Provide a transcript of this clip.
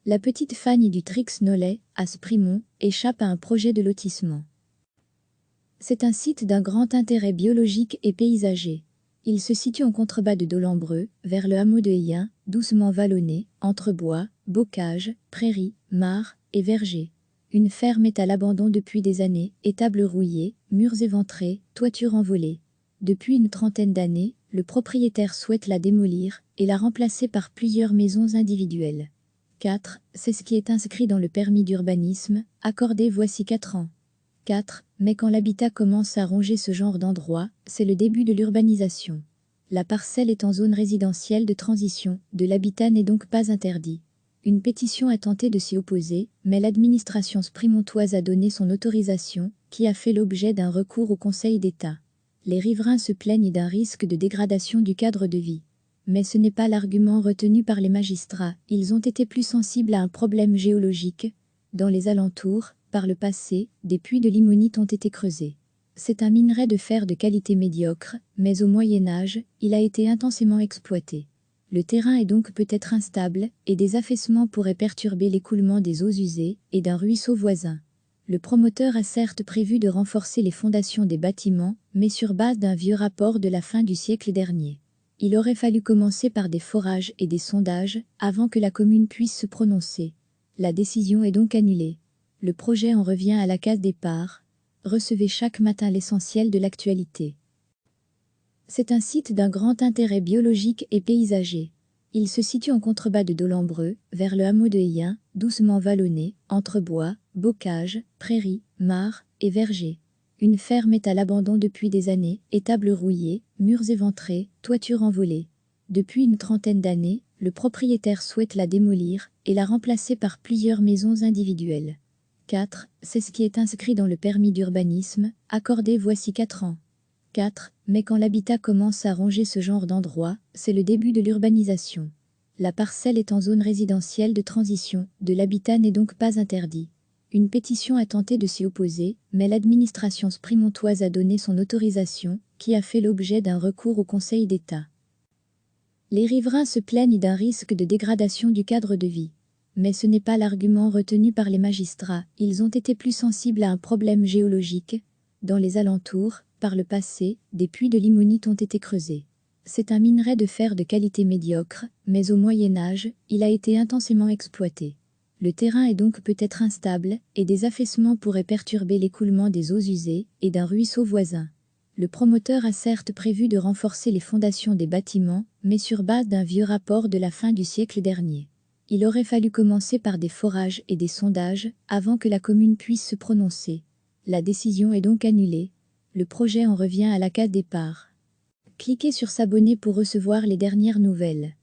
La petite Fanny du Trix-Nolay, à Sprimont, échappe à un projet de lotissement. C'est un site d'un grand intérêt biologique et paysager. Il se situe en contrebas de Dolembreux, vers le hameau de Heyen, doucement vallonné, entre bois, bocages, prairies, mares et vergers. Une ferme est à l'abandon depuis des années, étables rouillées, murs éventrés, toitures envolées. Depuis une trentaine d'années, le propriétaire souhaite la démolir et la remplacer par plusieurs maisons individuelles. 4. C'est ce qui est inscrit dans le permis d'urbanisme, accordé voici 4 ans. 4. Mais quand l'habitat commence à ronger ce genre d'endroit, c'est le début de l'urbanisation. La parcelle est en zone résidentielle de transition, de l'habitat n'est donc pas interdit. Une pétition a tenté de s'y opposer, mais l'administration sprimontoise a donné son autorisation, qui a fait l'objet d'un recours au Conseil d'État. Les riverains se plaignent d'un risque de dégradation du cadre de vie. Mais ce n'est pas l'argument retenu par les magistrats, ils ont été plus sensibles à un problème géologique. Dans les alentours, par le passé, des puits de limonite ont été creusés. C'est un minerai de fer de qualité médiocre, mais au Moyen Âge, il a été intensément exploité. Le terrain est donc peut-être instable, et des affaissements pourraient perturber l'écoulement des eaux usées et d'un ruisseau voisin. Le promoteur a certes prévu de renforcer les fondations des bâtiments, mais sur base d'un vieux rapport de la fin du siècle dernier. Il aurait fallu commencer par des forages et des sondages avant que la commune puisse se prononcer. La décision est donc annulée. Le projet en revient à la case départ. Recevez chaque matin l'essentiel de l'actualité. C'est un site d'un grand intérêt biologique et paysager. Il se situe en contrebas de Dolembreux, vers le hameau de Heyen, doucement vallonné, entre bois, bocages, prairies, mares et vergers. Une ferme est à l'abandon depuis des années, étables rouillées, murs éventrés, toitures envolées. Depuis une trentaine d'années, le propriétaire souhaite la démolir et la remplacer par plusieurs maisons individuelles. 4. C'est ce qui est inscrit dans le permis d'urbanisme, accordé voici 4 ans. 4. Mais quand l'habitat commence à ronger ce genre d'endroit, c'est le début de l'urbanisation. La parcelle est en zone résidentielle de transition, de l'habitat n'est donc pas interdit. Une pétition a tenté de s'y opposer, mais l'administration sprimontoise a donné son autorisation, qui a fait l'objet d'un recours au Conseil d'État. Les riverains se plaignent d'un risque de dégradation du cadre de vie. Mais ce n'est pas l'argument retenu par les magistrats, ils ont été plus sensibles à un problème géologique. Dans les alentours, par le passé, des puits de limonite ont été creusés. C'est un minerai de fer de qualité médiocre, mais au Moyen Âge, il a été intensément exploité. Le terrain est donc peut-être instable, et des affaissements pourraient perturber l'écoulement des eaux usées et d'un ruisseau voisin. Le promoteur a certes prévu de renforcer les fondations des bâtiments, mais sur base d'un vieux rapport de la fin du siècle dernier. Il aurait fallu commencer par des forages et des sondages avant que la commune puisse se prononcer. La décision est donc annulée. Le projet en revient à la case départ. Cliquez sur s'abonner pour recevoir les dernières nouvelles.